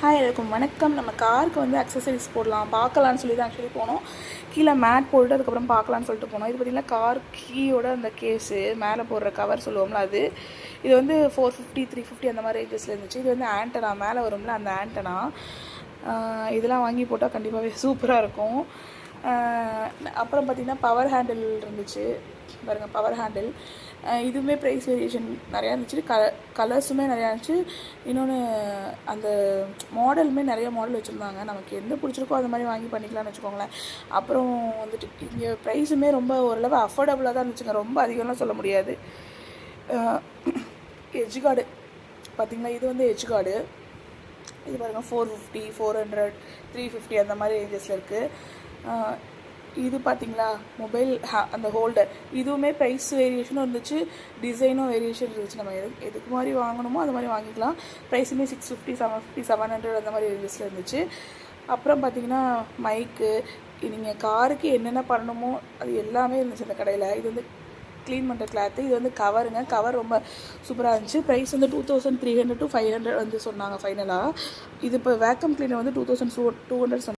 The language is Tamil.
ஹாய் எல்லாருக்கும் வணக்கம். நம்ம காருக்கு வந்து அக்சசரிஸ் போடலாம் பார்க்கலான்னு சொல்லி தான் ஆக்சுவலி போனோம். கீழே மேட் போட்டு அதுக்கப்புறம் பார்க்கலான்னு சொல்லிட்டு போனோம். இது பார்த்திங்கன்னா கார் கீயோட அந்த கேஸு மேலே போடுற கவர் சொல்லுவோம்ல அது. இது வந்து 450 350 அந்த மாதிரி ரேஞ்சஸில் இருந்துச்சு. இது வந்து ஆண்டனா மேலே வரும்ல அந்த ஆண்டனா. இதெல்லாம் வாங்கி போட்டால் கண்டிப்பாகவே சூப்பராக இருக்கும். அப்புறம் பார்த்திங்கன்னா பவர் ஹேண்டில் இருந்துச்சு பாருங்கள், பவர் ஹேண்டில். இதுவுமே ப்ரைஸ் வேரியேஷன் நிறையா இருந்துச்சு, கலர்ஸுமே நிறையா இருந்துச்சு. இன்னொன்று அந்த மாடலுமே நிறைய மாடல் வச்சுருந்தாங்க. நமக்கு எந்த பிடிச்சிருக்கோ அது மாதிரி வாங்கி பண்ணிக்கலாம்னு வச்சுக்கோங்களேன். அப்புறம் வந்துட்டு இங்கே ப்ரைஸுமே ரொம்ப ஓரளவு அஃபோர்டபுளாக தான் இருந்துச்சுங்க, ரொம்ப அதிகம்லாம் சொல்ல முடியாது. எட்ஜ் கார்டு பார்த்திங்களா, இது வந்து எட்ஜ் கார்டு. இது பாருங்கள் 450 400 350 அந்த மாதிரி ரேஞ்சஸில் இருக்குது. இது பார்த்திங்களா மொபைல் அந்த ஹோல்டர், இதுவுமே ப்ரைஸ் வேரியேஷனும் இருந்துச்சு, டிசைனும் வேரியேஷன் இருந்துச்சு. நம்ம எதுக்கு மாதிரி வாங்கணுமோ அது மாதிரி வாங்கிக்கலாம். ப்ரைஸுமே 650 750 700 அந்த மாதிரி ரேஞ்சஸில் இருந்துச்சு. அப்புறம் பார்த்திங்கன்னா மைக்கு, நீங்கள் காருக்கு என்னென்ன பண்ணணுமோ அது எல்லாமே இருந்துச்சு அந்த கடையில். இது வந்து க்ளீன் பண்ணுற கிளாத்து. இது வந்து கவருங்க, கவர் ரொம்ப சூப்பராக இருந்துச்சு. ப்ரைஸ் வந்து 2300 to 500 வந்து சொன்னாங்க ஃபைனலாக. இது இப்போ வேக்கம் க்ளீனர் வந்து 2200 சொன்னாங்க.